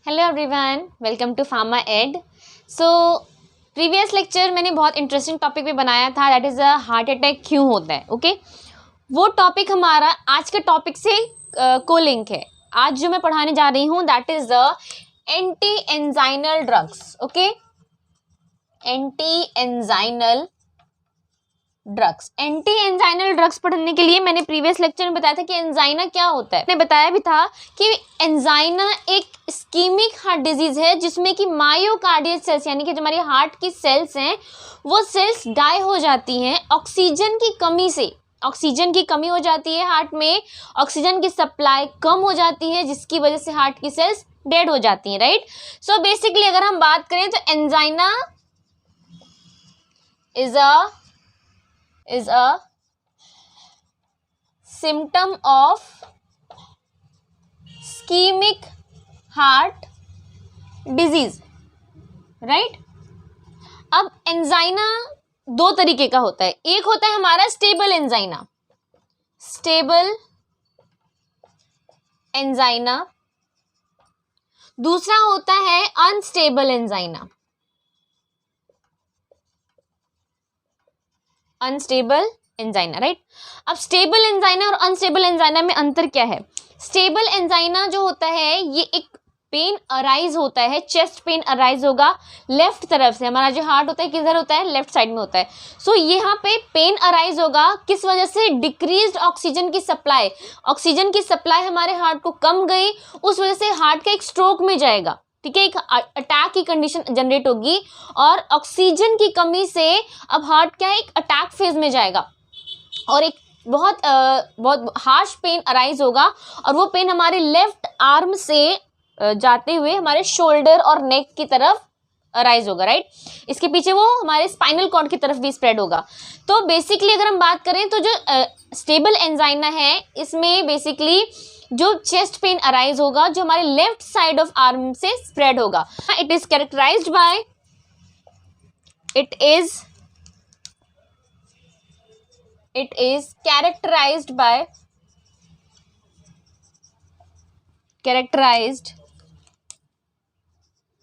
Hello everyone, welcome to Pharma Ed. So previous lecture मैंने बहुत interesting topic पे बनाया था, that is a heart attack क्यों होता है। ओके वो टॉपिक हमारा आज के टॉपिक से को लिंक है। आज जो मैं पढ़ाने जा रही हूँ that is the anti anginal drugs. Okay, anti anginal drugs पढ़ने के लिए मैंने प्रीवियस लेक्चर में बताया था कि एंजाइना क्या होता है। मैंने बताया भी था कि एंजाइना एक इस्कीमिक हार्ट डिजीज है जिसमें कि मायोकार्डियल सेल्स यानी कि जो हमारी हार्ट की सेल्स हैं वो सेल्स डाई हो जाती हैं ऑक्सीजन की कमी से। ऑक्सीजन की कमी हो जाती है हार्ट में, ऑक्सीजन की सप्लाई कम हो जाती है जिसकी वजह से हार्ट की सेल्स डेड हो जाती हैं, राइट। सो बेसिकली अगर हम बात करें तो angina is a symptom of ischemic heart disease, right। अब एंजाइना दो तरीके का होता है, एक होता है हमारा स्टेबल एंजाइना, दूसरा होता है अनस्टेबल एंजाइना। राइट। अब स्टेबल एंजाइना और अनस्टेबल एंजाइना में अंतर क्या है? स्टेबल एंजाइना जो होता है ये एक पेन अराइज होता है, चेस्ट पेन अराइज होगा लेफ्ट तरफ से। हमारा जो हार्ट होता है किधर होता है? लेफ्ट साइड में होता है। सो यहाँ पे पेन अराइज होगा किस वजह से? डिक्रीज्ड ऑक्सीजन की सप्लाई। ऑक्सीजन की सप्लाई हमारे हार्ट को कम गई, उस वजह से हार्ट का एक स्ट्रोक में जाएगा, ठीक है, एक अटैक की कंडीशन जनरेट होगी और ऑक्सीजन की कमी से अब हार्ट क्या है, एक अटैक फेज में जाएगा और एक बहुत हार्श पेन अराइज होगा और वो पेन हमारे लेफ्ट आर्म से जाते हुए हमारे शोल्डर और नेक की तरफ अराइज होगा, राइट। इसके पीछे वो हमारे स्पाइनल कॉर्ड की तरफ भी स्प्रेड होगा। तो बेसिकली अगर हम बात करें तो जो स्टेबल एंजाइना है इसमें बेसिकली जो चेस्ट पेन अराइज होगा जो हमारे लेफ्ट साइड ऑफ आर्म से स्प्रेड होगा। It is characterised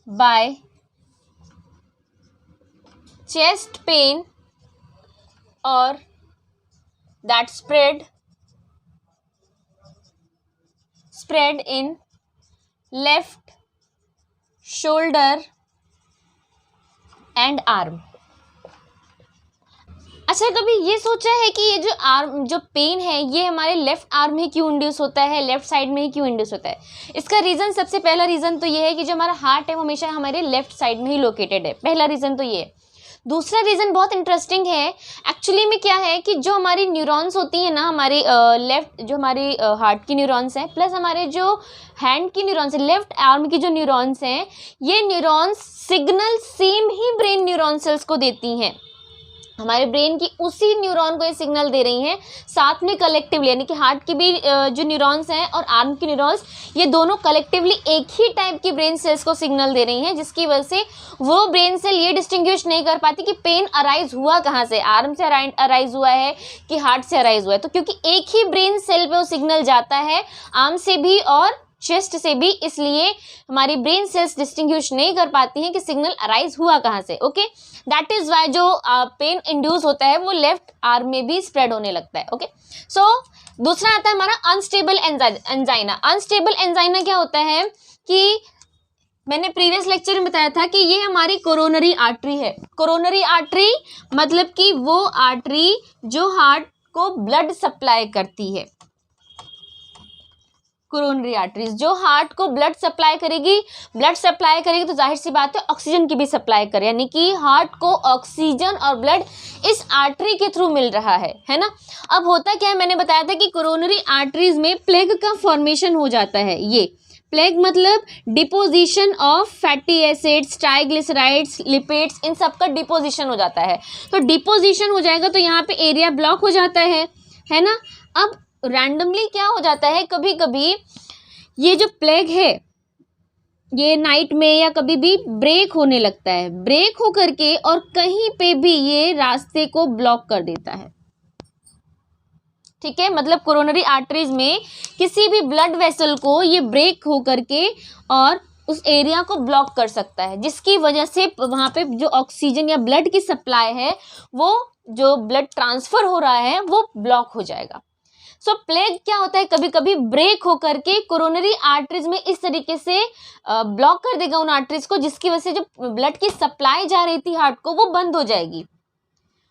by chest pain or that spread in left shoulder and arm। अच्छा, कभी ये सोचा है कि ये जो पेन है ये हमारे लेफ्ट आर्म में क्यों इंड्यूस होता है, लेफ्ट साइड में ही क्यों इंड्यूस होता है? इसका रीज़न, सबसे पहला रीज़न तो ये है कि जो हमारा हार्ट है वो हमेशा हमारे लेफ्ट साइड में ही लोकेटेड है। पहला रीज़न तो ये है। दूसरा रीज़न बहुत इंटरेस्टिंग है। एक्चुअली में क्या है कि जो हमारी न्यूरॉन्स होती हैं ना, हमारी लेफ्ट जो हमारी हार्ट की न्यूरॉन्स हैं प्लस हमारे जो हैंड की न्यूरॉन्स है, लेफ्ट आर्म की जो न्यूरॉन्स हैं, ये न्यूरॉन्स सिग्नल सेम ही ब्रेन न्यूरॉन सेल्स को देती हैं। हमारे ब्रेन की उसी न्यूरॉन को ये सिग्नल दे रही हैं साथ में कलेक्टिवली, यानी कि हार्ट की भी जो न्यूरॉन्स हैं और आर्म की न्यूरॉन्स ये दोनों कलेक्टिवली एक ही टाइप की ब्रेन सेल्स को सिग्नल दे रही हैं, जिसकी वजह से वो ब्रेन सेल ये डिस्टिंग्विश नहीं कर पाती कि पेन अराइज हुआ कहाँ से, आर्म से अराइज हुआ है कि हार्ट से अराइज हुआ है। तो क्योंकि एक ही ब्रेन सेल पे वो सिग्नल जाता है, आर्म से भी और चेस्ट से भी, इसलिए हमारी ब्रेन सेल्स डिस्टिंग्विश नहीं कर पाती हैं कि सिग्नल अराइज हुआ कहाँ से। ओके, दैट इज वाई जो पेन इंड्यूस होता है वो लेफ्ट आर्म में भी स्प्रेड होने लगता है। ओके, सो दूसरा आता है हमारा अनस्टेबल एंजाइना। अनस्टेबल एंजाइना क्या होता है कि मैंने प्रीवियस लेक्चर में बताया था कि ये हमारी कोरोनरी आर्टरी है। कोरोनरी आर्टरी मतलब कि वो आर्टरी जो हार्ट को ब्लड सप्लाई करती है। कोरोनरी आर्टरीज जो हार्ट को ब्लड सप्लाई करेगी तो जाहिर सी बात है ऑक्सीजन की भी सप्लाई करे, यानी कि हार्ट को ऑक्सीजन और ब्लड इस आर्टरी के थ्रू मिल रहा है ना। अब होता क्या है, मैंने बताया था कि कोरोनरी आर्टरीज में प्लेग का फॉर्मेशन हो जाता है। ये प्लेग मतलब deposition of fatty acids, triglycerides, lipids, इन सब का डिपोजिशन हो जाता है। तो डिपोजिशन हो जाएगा तो यहाँ पे एरिया ब्लॉक हो जाता है ना। अब रैंडमली क्या हो जाता है, कभी कभी ये जो प्लेग है ये नाइट में या कभी भी ब्रेक होने लगता है, ब्रेक हो करके और कहीं पे भी ये रास्ते को ब्लॉक कर देता है। ठीक है, मतलब कोरोनरी आर्टरीज में किसी भी ब्लड वेसल को ये ब्रेक हो करके और उस एरिया को ब्लॉक कर सकता है, जिसकी वजह से वहाँ पे जो ऑक्सीजन या ब्लड की सप्लाई है, वो जो ब्लड ट्रांसफ़र हो रहा है वो ब्लॉक हो जाएगा। सो प्लेग क्या होता है, कभी कभी ब्रेक होकर के कोरोनरी आर्टरीज में इस तरीके से ब्लॉक कर देगा उन आर्टरीज को, जिसकी वजह से जो ब्लड की सप्लाई जा रही थी हार्ट को वो बंद हो जाएगी।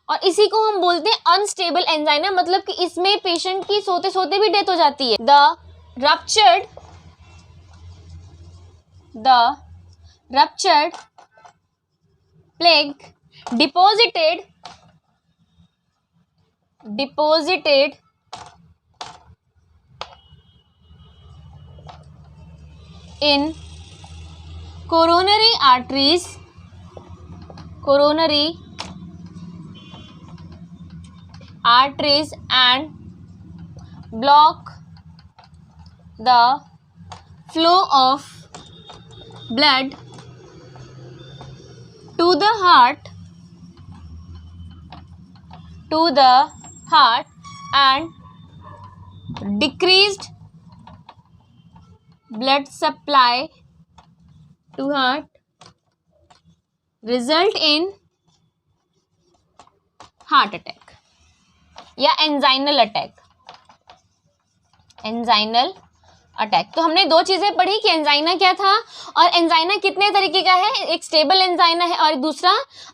और इसी को हम बोलते हैं अनस्टेबल एंजाइना, मतलब कि इसमें पेशेंट की सोते सोते भी डेथ हो जाती है। The ruptured plaque deposited in coronary arteries and block the flow of blood to the heart and decreased blood supply to heart result in heart attack या एंजाइनल अटैक। तो हमने दो चीजें पढ़ी कि एंजाइना क्या था और एंजाइना कितने तरीके का है, एक स्टेबल एंजाइना है और दूसरा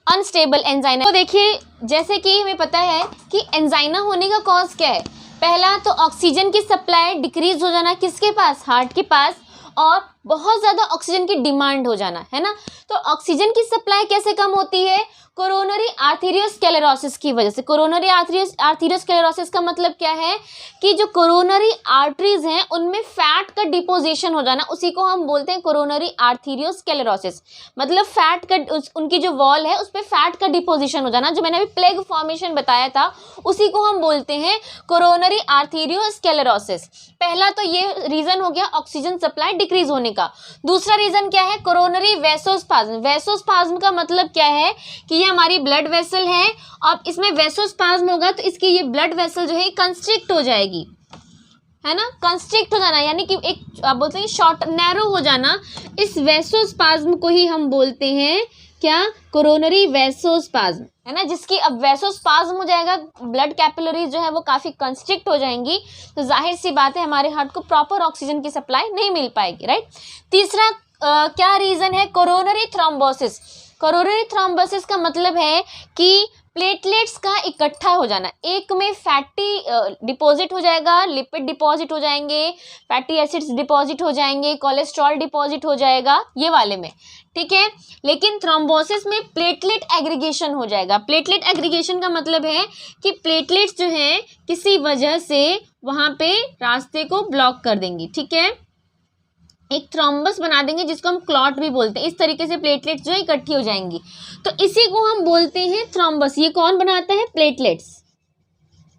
अनस्टेबल एंजाइना। तो देखिए, जैसे कि हमें पता है कि एंजाइना होने का कॉज क्या है, पहला तो ऑक्सीजन की सप्लाई डिक्रीज हो जाना, किसके पास, हार्ट के पास, और बहुत ज़्यादा ऑक्सीजन की डिमांड हो जाना, है ना। तो ऑक्सीजन की सप्लाई कैसे कम होती है, कोरोनरी आर्थेरियोस्क्लेरोसिस की वजह से। कोरोनरी आर्थेरियोस्क्लेरोसिस का मतलब क्या है कि जो कोरोनरी आर्टरीज हैं उनमें फैट का डिपोजिशन हो जाना, उसी को हम बोलते हैं कोरोनरी आर्थेरियोस्क्लेरोसिस। मतलब फैट का उनकी जो वॉल है उस पर फैट का डिपोजिशन हो जाना, जो मैंने अभी प्लेग फॉर्मेशन बताया था, उसी को हम बोलते हैं कोरोनरी आर्थेरियोस्क्लेरोसिस। पहला तो ये रीजन हो गया ऑक्सीजन सप्लाई डिक्रीज होने का। दूसरा रीजन क्या है, कोरोनरी वेसोस्पाज्म। वेसोस्पाज्म का मतलब क्या है कि ये हमारी ब्लड वेसल है, अब इसमें वेसोस्पाज्म होगा तो इसकी ये ब्लड वेसल जो है कंस्ट्रिक्ट हो जाएगी, है ना, कंस्ट्रिक्ट हो जाना, यानी कि एक आप बोलते हैं शॉर्ट नैरो हो जाना। इस वेसोस्पाज्म को ही हम बोलते हैं क्या, कोरोनरी वेसोस्पाज्म, है ना। जिसकी अब वेसोस्पाज्म हो जाएगा, ब्लड कैपिलरीज जो है वो काफ़ी कंस्ट्रिक्ट हो जाएंगी, तो जाहिर सी बात है हमारे हार्ट को प्रॉपर ऑक्सीजन की सप्लाई नहीं मिल पाएगी, राइट। तीसरा क्या रीज़न है, कोरोनरी थ्रोम्बोसिस। कोरोनरी थ्रोम्बोसिस का मतलब है कि प्लेटलेट्स का इकट्ठा हो जाना, एक में फैटी डिपॉजिट हो जाएगा, लिपिड डिपॉजिट हो जाएंगे, फैटी एसिड्स डिपॉजिट हो जाएंगे, कोलेस्ट्रॉल डिपॉजिट हो जाएगा, ये वाले में, ठीक है। लेकिन थ्रोम्बोसिस में प्लेटलेट एग्रीगेशन हो जाएगा। प्लेटलेट एग्रीगेशन का मतलब है कि प्लेटलेट्स जो हैं किसी वजह से वहाँ पे रास्ते को ब्लॉक कर देंगी, ठीक है, एक थ्रोम्बस बना देंगे जिसको हम क्लॉट भी बोलते हैं। इस तरीके से प्लेटलेट्स जो है इकट्ठी हो जाएंगी, तो इसी को हम बोलते हैं थ्रोम्बस। ये कौन बनाता है, प्लेटलेट्स,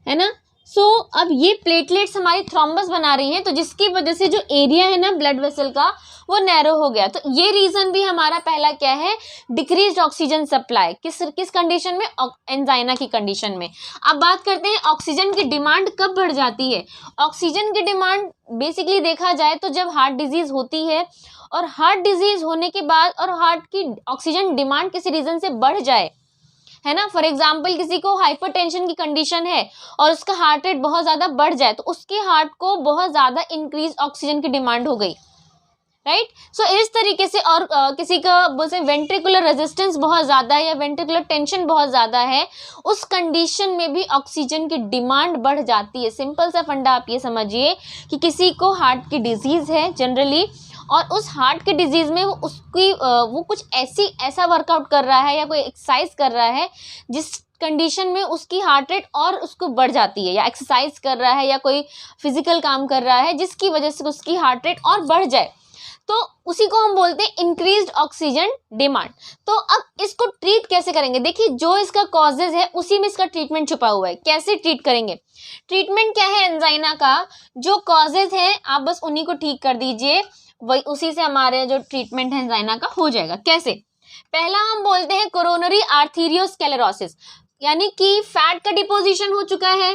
है ना। सो अब ये प्लेटलेट्स हमारी थ्रोम्बस बना रही हैं, तो जिसकी वजह से जो एरिया है ना ब्लड वेसल का वो नैरो हो गया। तो ये रीज़न भी हमारा पहला क्या है, डिक्रीज्ड ऑक्सीजन सप्लाई। किस कंडीशन में, एंजाइना की कंडीशन में। अब बात करते हैं ऑक्सीजन की डिमांड कब बढ़ जाती है। ऑक्सीजन की डिमांड बेसिकली देखा जाए तो जब हार्ट डिजीज़ होती है, और हार्ट डिजीज़ होने के बाद और हार्ट की ऑक्सीजन डिमांड किसी रीज़न से बढ़ जाए, है ना। फॉर एग्जाम्पल किसी को हाइपरटेंशन की कंडीशन है और उसका हार्ट रेट बहुत ज़्यादा बढ़ जाए, तो उसके हार्ट को बहुत ज़्यादा इंक्रीज ऑक्सीजन की डिमांड हो गई, राइट। सो इस तरीके से, और किसी का बोलते हैं वेंट्रिकुलर रेजिस्टेंस बहुत ज़्यादा है या वेंट्रिकुलर टेंशन बहुत ज़्यादा है, उस कंडीशन में भी ऑक्सीजन की डिमांड बढ़ जाती है। सिंपल सा फंडा आप ये समझिए कि किसी को हार्ट की डिजीज़ है जनरली, और उस हार्ट की डिजीज़ में वो कुछ ऐसा वर्कआउट कर रहा है या कोई एक्सरसाइज कर रहा है जिस कंडीशन में उसकी हार्ट रेट और उसको बढ़ जाती है, या एक्सरसाइज कर रहा है या कोई फिजिकल काम कर रहा है जिसकी वजह से उसकी हार्ट रेट और बढ़ जाए, तो उसी को हम बोलते हैं इंक्रीज्ड ऑक्सीजन डिमांड। तो अब इसको ट्रीट कैसे करेंगे, देखिए जो इसका कॉजेज है उसी में इसका ट्रीटमेंट छुपा हुआ है। कैसे ट्रीट करेंगे, ट्रीटमेंट क्या है एंजाइना का, जो कॉजेज हैं आप बस उन्हीं को ठीक कर दीजिए, वही उसी से हमारे जो ट्रीटमेंट है एंजाइना का हो जाएगा। कैसे, पहला हम बोलते हैं कोरोनरी आर्थेरियोस्क्लेरोसिस, यानी कि फैट का डिपोजिशन हो चुका है,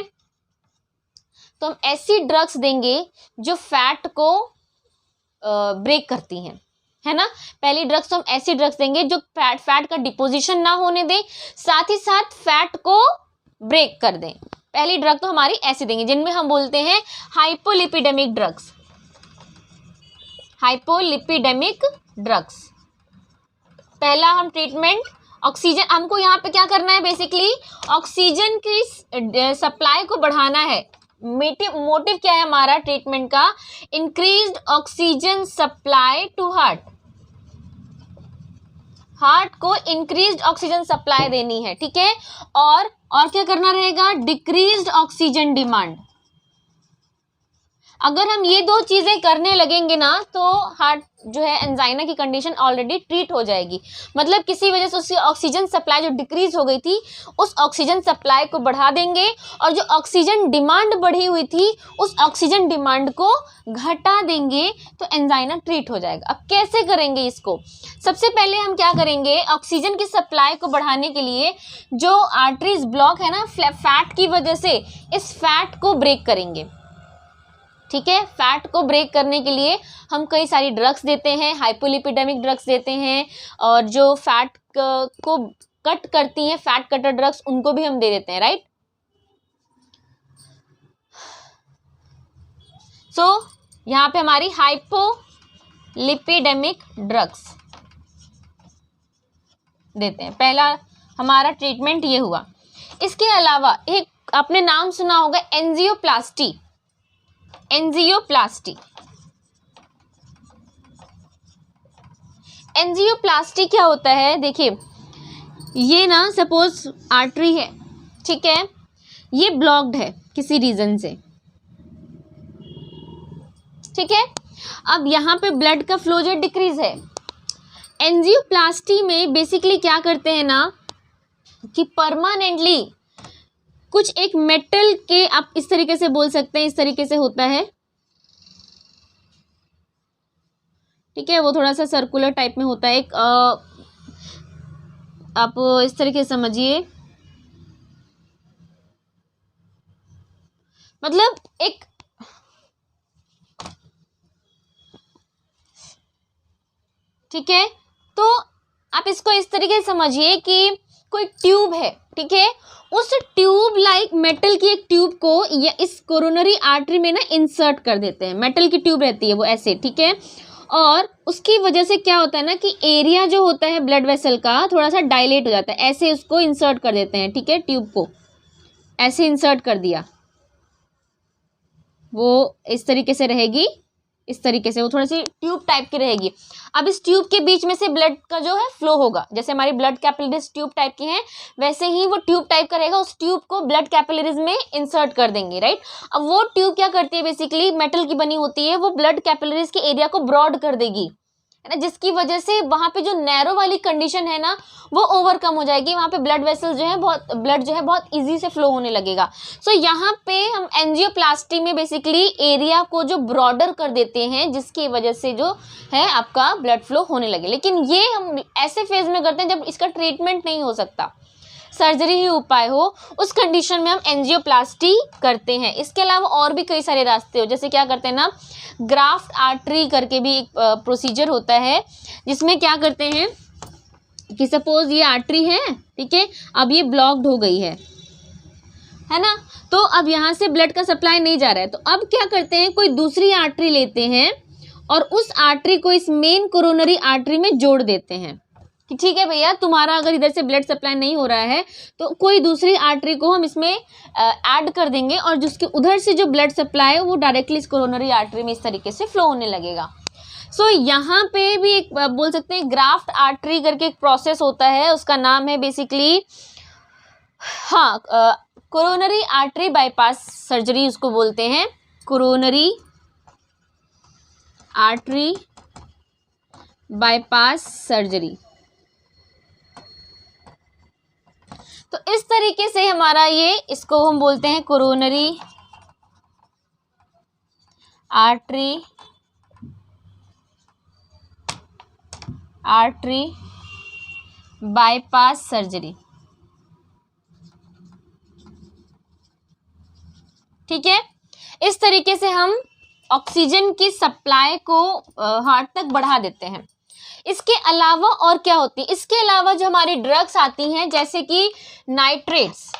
तो हम ऐसी ड्रग्स देंगे जो फैट को ब्रेक करती हैं, है ना। पहली ड्रग्स तो हम ऐसी ड्रग्स देंगे जो फैट का डिपोजिशन ना होने दें, साथ ही साथ फैट को ब्रेक कर दें। पहली ड्रग तो हमारी ऐसी देंगे जिनमें हम बोलते हैं हाइपोलिपिडेमिक ड्रग्स, हाइपोलिपिडेमिक ड्रग्स। पहला हम ट्रीटमेंट ऑक्सीजन, हमको यहाँ पे क्या करना है, बेसिकली ऑक्सीजन की सप्लाई को बढ़ाना है। मोटिव क्या है हमारा ट्रीटमेंट का, increased oxygen supply to heart, heart को इंक्रीज्ड ऑक्सीजन सप्लाई देनी है, ठीक है। और क्या करना रहेगा, डिक्रीज्ड ऑक्सीजन डिमांड। अगर हम ये दो चीजें करने लगेंगे ना तो हार्ट जो है एंजाइना की कंडीशन ऑलरेडी ट्रीट हो जाएगी। मतलब किसी वजह से उसकी ऑक्सीजन सप्लाई जो डिक्रीज हो गई थी उस ऑक्सीजन सप्लाई को बढ़ा देंगे, और जो ऑक्सीजन डिमांड बढ़ी हुई थी उस ऑक्सीजन डिमांड को घटा देंगे, तो एंजाइना ट्रीट हो जाएगा। अब कैसे करेंगे इसको, सबसे पहले हम क्या करेंगे, ऑक्सीजन की सप्लाई को बढ़ाने के लिए जो आर्टरीज ब्लॉक है ना फैट की वजह से, इस फैट को ब्रेक करेंगे, ठीक है। फैट को ब्रेक करने के लिए हम कई सारी ड्रग्स देते हैं, हाइपोलिपिडेमिक ड्रग्स देते हैं, और जो फैट को कट करती हैं फैट कटर ड्रग्स उनको भी हम दे देते हैं, राइट। सो यहाँ पे हमारी हाइपोलिपिडेमिक ड्रग्स देते हैं। पहला हमारा ट्रीटमेंट ये हुआ। इसके अलावा एक आपने नाम सुना होगा एंजियोप्लास्टी, एंजियोप्लास्टी। एंजियोप्लास्टी क्या होता है, देखिए ये ना सपोज आर्टरी है, ठीक है, ये ब्लॉक्ड है किसी रीजन से, ठीक है। अब यहाँ पे ब्लड का फ्लो जो डिक्रीज है, एंजियोप्लास्टी में बेसिकली क्या करते हैं ना कि परमानेंटली कुछ एक मेटल के, आप इस तरीके से बोल सकते हैं, इस तरीके से होता है, ठीक है, वो थोड़ा सा सर्कुलर टाइप में होता है, एक आप इस तरीके से समझिए, मतलब एक ठीक है। तो आप इसको इस तरीके से समझिए कि कोई ट्यूब है, ठीक है, उस ट्यूब लाइक मेटल की एक ट्यूब को या इस कोरोनरी आर्टरी में ना इंसर्ट कर देते हैं। मेटल की ट्यूब रहती है वो ऐसे, ठीक है, और उसकी वजह से क्या होता है ना कि एरिया जो होता है ब्लड वेसल का थोड़ा सा डायलेट हो जाता है, ऐसे उसको इंसर्ट कर देते हैं, ठीक है, ट्यूब को ऐसे इंसर्ट कर दिया, वो इस तरीके से रहेगी, इस तरीके से वो थोड़ी सी ट्यूब टाइप की रहेगी। अब इस ट्यूब के बीच में से ब्लड का जो है फ्लो होगा, जैसे हमारी ब्लड कैपिलरीज ट्यूब टाइप की हैं वैसे ही वो ट्यूब टाइप का रहेगा, उस ट्यूब को ब्लड कैपिलरीज में इंसर्ट कर देंगे, राइट। अब वो ट्यूब क्या करती है, बेसिकली मेटल की बनी होती है, वो ब्लड कैपिलरीज के एरिया को ब्रॉड कर देगी, है ना, जिसकी वजह से वहाँ पे जो नैरो वाली कंडीशन है ना वो ओवरकम हो जाएगी, वहाँ पे ब्लड वेसल जो है ब्लड जो है बहुत इजी से फ्लो होने लगेगा। सो यहाँ पे हम एंजियोप्लास्टी में बेसिकली एरिया को जो ब्रॉडर कर देते हैं, जिसकी वजह से जो है आपका ब्लड फ्लो होने लगे। लेकिन ये हम ऐसे फेज में करते हैं जब इसका ट्रीटमेंट नहीं हो सकता, सर्जरी ही उपाय हो, उस कंडीशन में हम एंजियोप्लास्टी करते हैं। इसके अलावा और भी कई सारे रास्ते हो, जैसे क्या करते हैं ना, ग्राफ्ट आर्टरी करके भी एक प्रोसीजर होता है, जिसमें क्या करते हैं कि सपोज ये आर्टरी है, ठीक है, अब ये ब्लॉक्ड हो गई है ना, तो अब यहाँ से ब्लड का सप्लाई नहीं जा रहा है, तो अब क्या करते हैं, कोई दूसरी आर्टरी लेते हैं और उस आर्टरी को इस मेन कोरोनरी आर्टरी में जोड़ देते हैं कि ठीक है भैया, तुम्हारा अगर इधर से ब्लड सप्लाई नहीं हो रहा है तो कोई दूसरी आर्टरी को हम इसमें ऐड कर देंगे, और जिसके उधर से जो ब्लड सप्लाई है वो डायरेक्टली इस कोरोनरी आर्टरी में इस तरीके से फ्लो होने लगेगा। सो यहाँ पे भी एक बोल सकते हैं ग्राफ्ट आर्टरी करके एक प्रोसेस होता है, उसका नाम है basically coronary artery bypass surgery उसको बोलते हैं, कोरोनरी आर्टरी बाईपास सर्जरी। तो इस तरीके से हमारा ये, इसको हम बोलते हैं कोरोनरी आर्टरी बाईपास सर्जरी, ठीक है। इस तरीके से हम ऑक्सीजन की सप्लाई को हार्ट तक बढ़ा देते हैं। इसके अलावा और क्या होती है, इसके अलावा जो हमारी ड्रग्स आती हैं जैसे कि नाइट्रेट्स।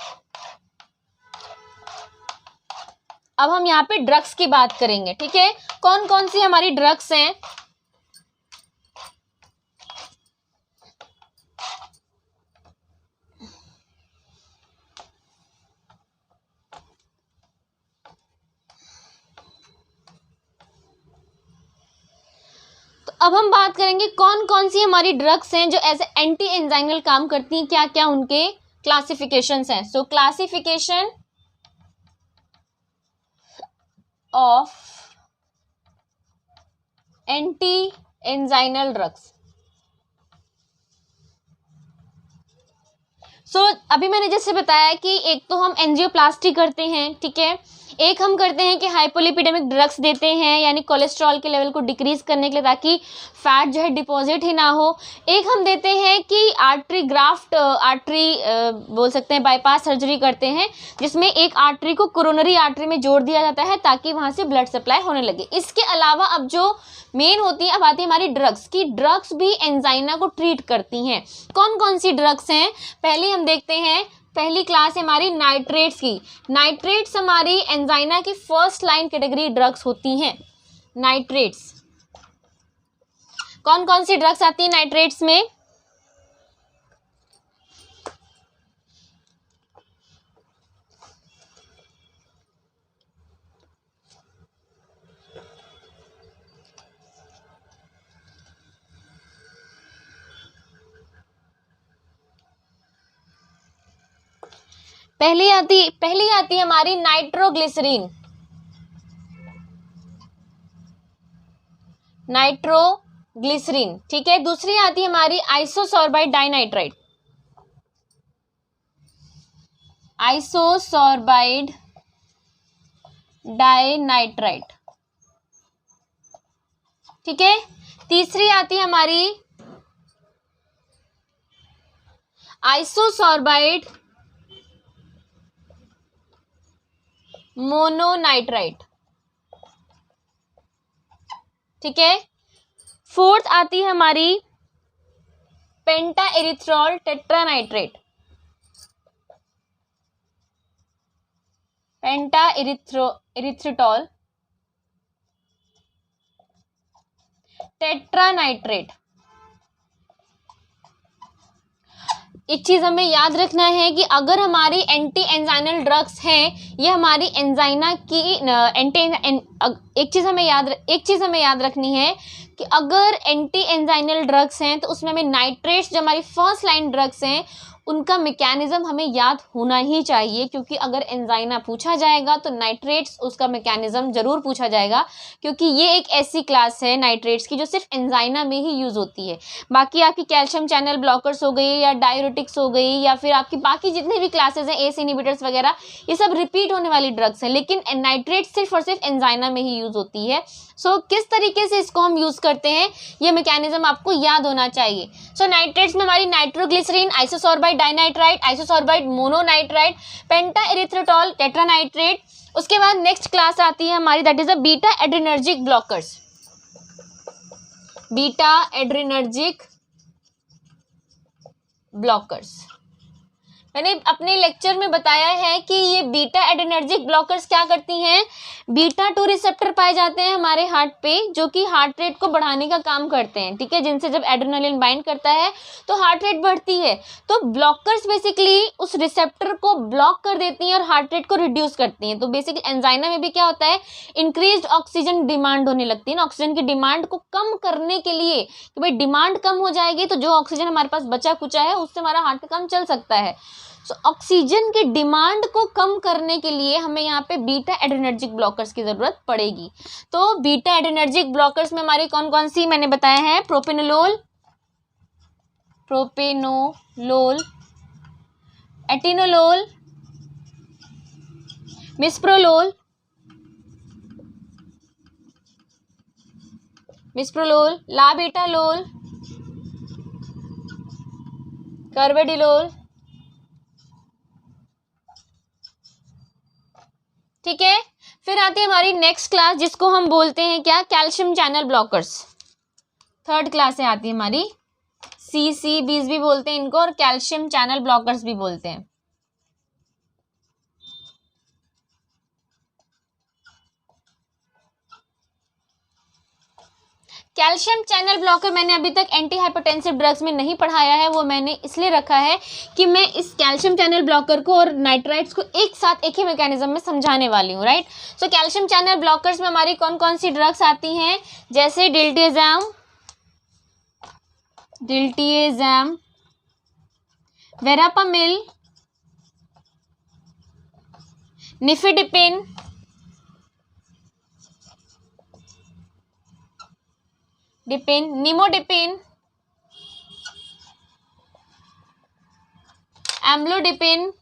अब हम यहाँ पे ड्रग्स की बात करेंगे, ठीक है। कौन कौन सी हमारी ड्रग्स हैं? तो अब हम बात करेंगे कौन कौन सी हमारी ड्रग्स हैं जो एज एंटी एंजाइनल काम करती हैं, क्या क्या उनके क्लासिफिकेशंस हैं। So classification of anti anginal drugs. So अभी मैंने जैसे बताया कि एक तो हम एंजियोप्लास्टी करते हैं, ठीक है। एक हम करते हैं कि हाइपोलिपिडेमिक ड्रग्स देते हैं, यानी कोलेस्ट्रॉल के लेवल को डिक्रीज करने के लिए, ताकि फैट जो है डिपॉजिट ही ना हो। एक हम देते हैं कि आर्टरी ग्राफ्ट, आर्टरी बोल सकते हैं, बाईपास सर्जरी करते हैं, जिसमें एक आर्टरी को कोरोनरी आर्टरी में जोड़ दिया जाता है ताकि वहां से ब्लड सप्लाई होने लगे। इसके अलावा अब जो मेन होती है, अब आती है हमारी ड्रग्स की। ड्रग्स भी एंजाइना को ट्रीट करती हैं। कौन कौन सी ड्रग्स हैं? पहले हम देखते हैं, पहली क्लास है हमारी नाइट्रेट्स की। नाइट्रेट्स हमारी एंजाइना की फर्स्ट लाइन कैटेगरी ड्रग्स होती हैं। नाइट्रेट्स, कौन कौन सी ड्रग्स आती है नाइट्रेट्स में? पहली आती है हमारी नाइट्रोग्लिसरीन। नाइट्रोग्लिसरीन, ठीक है। दूसरी आती है हमारी आइसोसोर्बाइड डाइनाइट्राइट। आइसोसोर्बाइड डाइनाइट्राइट, ठीक है। तीसरी आती है हमारी आइसोसोर्बाइड मोनोनाइट्राइट, ठीक है। फोर्थ आती है हमारी पेंटा एरिथ्रॉल टेट्रानाइट्रेट। पेंटा एरिथ्रिटॉल टेट्रानाइट्रेट। एक चीज हमें याद रखना है कि अगर हमारी एंटी एंजाइनल ड्रग्स हैं, ये हमारी एंजाइना की एक चीज हमें याद रखनी है कि अगर एंटी एंजाइनल ड्रग्स हैं तो उसमें हमें नाइट्रेट्स, जो हमारी फर्स्ट लाइन ड्रग्स हैं, उनका मैकेनिज्म हमें याद होना ही चाहिए, क्योंकि अगर एंजाइना पूछा जाएगा तो नाइट्रेट्स उसका मैकेनिज्म जरूर पूछा जाएगा, क्योंकि ये एक ऐसी क्लास है नाइट्रेट्स की जो सिर्फ एंजाइना में ही यूज होती है। बाकी आपकी कैल्शियम चैनल ब्लॉकर्स हो गई, या डायूरेटिक्स हो गई, या फिर आपकी बाकी जितने भी क्लासेस हैं, एस इनहिबिटर्स वगैरह, ये सब रिपीट होने वाली ड्रग्स हैं, लेकिन नाइट्रेट्स सिर्फ और सिर्फ एंजाइना में ही यूज होती है। सो किस तरीके से इसको हम यूज करते हैं, ये मैकेनिज्म आपको याद होना चाहिए। सो नाइट्रेट्स में हमारी नाइट्रोग्लिसरीन, आइसोसोर्बाइड डाइनाइट्राइट, आइसोसोर्बाइड मोनोनाइट्राइट, पेंटा एरिथ्रिटॉल टेट्रानाइट्रेट। उसके बाद नेक्स्ट क्लास आती है हमारी, that is a beta adrenergic blockers. Beta adrenergic blockers, मैंने अपने लेक्चर में बताया है कि ये बीटा एड्रेनर्जिक ब्लॉकर्स क्या करती हैं, बीटा 2 रिसेप्टर पाए जाते हैं हमारे हार्ट पे, जो कि हार्ट रेट को बढ़ाने का काम करते हैं, ठीक है। जिनसे जब एड्रेनलिन बाइंड करता है तो हार्ट रेट बढ़ती है। तो ब्लॉकर्स बेसिकली उस रिसेप्टर को ब्लॉक कर देती हैं और हार्ट रेट को रिड्यूस करती हैं। तो बेसिकली एंजाइना में भी क्या होता है, इंक्रीज्ड ऑक्सीजन डिमांड होने लगती है ना। ऑक्सीजन की डिमांड को कम करने के लिए, कि भाई डिमांड कम हो जाएगी तो जो ऑक्सीजन हमारे पास बचा कुचा है उससे हमारा हार्ट का काम चल सकता है। सो ऑक्सीजन की डिमांड को कम करने के लिए हमें यहाँ पे बीटा एड्रेनर्जिक ब्लॉकर्स की जरूरत पड़ेगी। तो बीटा एड्रेनर्जिक ब्लॉकर्स में हमारी कौन कौन सी मैंने बताया है, प्रोपेनोलोल, एटिनोलोल, मिस्प्रोलोल, लाबेटालोल, कार्वेडिलोल, ठीक है। फिर आती है हमारी नेक्स्ट क्लास, जिसको हम बोलते हैं क्या, calcium channel blockers. Third class से आती है हमारी, CCBs भी बोलते हैं इनको और कैल्शियम चैनल ब्लॉकर्स भी बोलते हैं। कैल्शियम चैनल ब्लॉकर मैंने अभी तक एंटी हाइपरटेंसिव ड्रग्स में नहीं पढ़ाया है, वो मैंने इसलिए रखा है कि मैं इस कैल्शियम चैनल ब्लॉकर को और नाइट्राइट्स को एक साथ एक ही मैकेनिज्म में समझाने वाली हूँ, right. So calcium channel blockers में हमारी कौन कौन सी ड्रग्स आती हैं, जैसे डिल्टिएज़ाम, वेरापामिल, निफेडिपिन, निमोडिपिन, एम्लोडिपिन,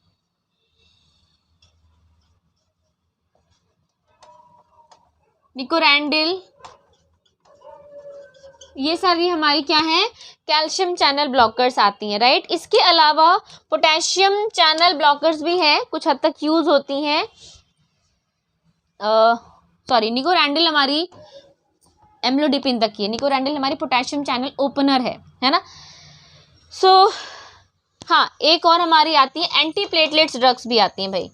निकोरैंडिल, ये सारी हमारी क्या है, कैल्शियम चैनल ब्लॉकर्स आती हैं, राइट। इसके अलावा पोटेशियम चैनल ब्लॉकर्स भी हैं, कुछ हद तक यूज होती हैं। निकोरैंडिल हमारी एम्लोडिपिन तक की है, निकोरैंडिल हमारी पोटेशियम चैनल ओपनर है ना। सो हाँ, एक और हमारी आती है एंटी प्लेटलेट्स ड्रग्स भी आती हैं भाई।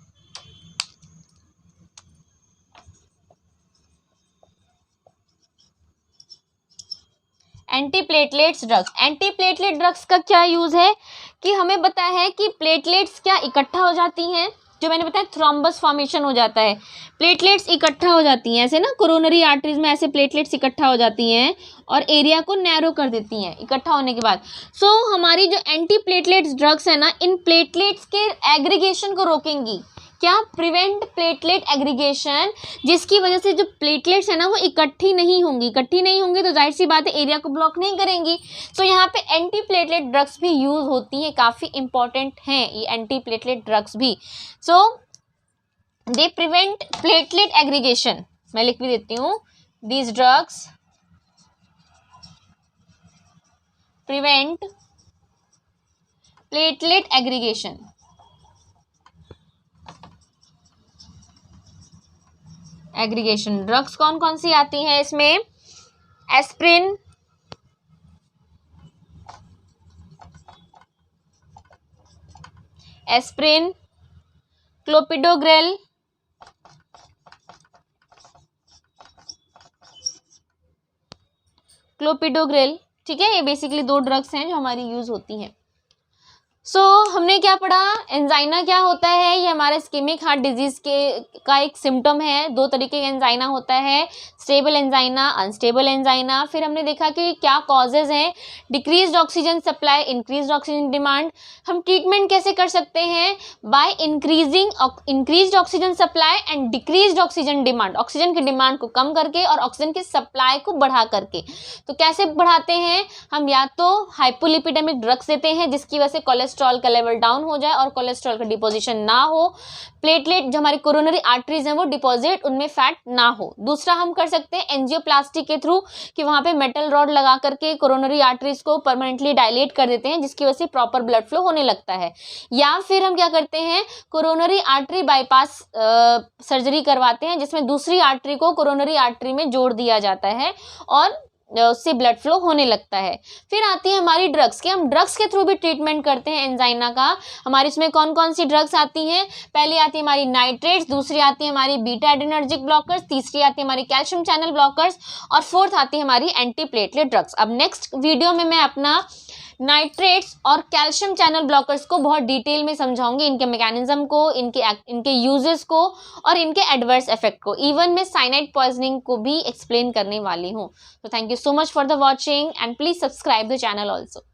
एंटी प्लेटलेट्स ड्रग्स का क्या यूज है कि हमें पता है कि प्लेटलेट्स क्या इकट्ठा हो जाती हैं, जो मैंने बताया थ्रोम्बस फॉर्मेशन हो जाता है, प्लेटलेट्स इकट्ठा हो जाती हैं ऐसे ना, कोरोनरी आर्टरीज में ऐसे प्लेटलेट्स इकट्ठा हो जाती हैं और एरिया को नैरो कर देती हैं इकट्ठा होने के बाद। सो हमारी जो एंटी प्लेटलेट्स ड्रग्स है ना, इन प्लेटलेट्स के एग्रीगेशन को रोकेंगी, क्या, प्रिवेंट प्लेटलेट एग्रीगेशन, जिसकी वजह से जो प्लेटलेट्स है ना वो इकट्ठी नहीं होंगी तो जाहिर सी बात है एरिया को ब्लॉक नहीं करेंगी। तो यहाँ पे एंटी प्लेटलेट ड्रग्स भी यूज होती हैं, काफ़ी इंपॉर्टेंट हैं ये एंटी प्लेटलेट ड्रग्स भी। सो दे प्रिवेंट प्लेटलेट एग्रीगेशन, मैं लिख भी देती हूँ, these drugs prevent platelet aggregation. Drugs कौन कौन सी आती हैं इसमें, एस्प्रिन, क्लोपिडोग्रेल, ठीक है। ये बेसिकली 2 ड्रग्स हैं जो हमारी यूज होती हैं। सो हमने क्या पढ़ा, एंजाइना क्या होता है, ये हमारे इस्केमिक हार्ट डिजीज का एक सिम्टम है। 2 तरीके का एंजाइना होता है, स्टेबल एंजाइना, अनस्टेबल एंजाइना। फिर हमने देखा कि क्या कॉजेज हैं, decreased oxygen supply, increased oxygen demand. हम ट्रीटमेंट कैसे कर सकते हैं, by increased oxygen supply and decreased oxygen demand, oxygen की डिमांड को कम करके और ऑक्सीजन की सप्लाई को बढ़ा करके। तो कैसे बढ़ाते हैं हम, या तो हाइपोलिपिडेमिक ड्रग्स देते हैं जिसकी वजह से कोलेस्ट्रॉल का लेवल डाउन हो जाए और कोलेस्ट्रॉल का डिपोजिशन ना हो, प्लेटलेट जो हमारी कोरोनरी आर्टरीज हैं वो डिपॉजिट, उनमें फैट ना हो। दूसरा हम कर सकते हैं एंजियोप्लास्टी के थ्रू, कि वहाँ पे मेटल रॉड लगा करके कोरोनरी आर्टरीज को परमानेंटली डायलेट कर देते हैं जिसकी वजह से प्रॉपर ब्लड फ्लो होने लगता है। या फिर हम क्या करते हैं, कोरोनरी आर्टरी बाईपास सर्जरी करवाते हैं जिसमें दूसरी आर्टरी को कोरोनरी आर्टरी में जोड़ दिया जाता है और उससे ब्लड फ्लो होने लगता है। फिर आती है हमारी ड्रग्स, कि हम ड्रग्स के थ्रू भी ट्रीटमेंट करते हैं एंजाइना का। हमारी इसमें कौन कौन सी ड्रग्स आती हैं, पहली आती है हमारी नाइट्रेट्स, दूसरी आती है हमारी बीटा एड्रेनर्जिक ब्लॉकर्स, तीसरी आती है हमारी कैल्शियम चैनल ब्लॉकर्स और फोर्थ आती है हमारी एंटी प्लेटलेट ड्रग्स। अब नेक्स्ट वीडियो में मैं अपना नाइट्रेट्स और कैल्शियम चैनल ब्लॉकर्स को बहुत डिटेल में समझाऊंगी, इनके मैकेनिज्म को, इनके यूजेस को और इनके एडवर्स इफेक्ट को। इवन मैं साइनाइड पॉइजनिंग को भी एक्सप्लेन करने वाली हूँ। तो thank you so much for the watching and please subscribe the channel also.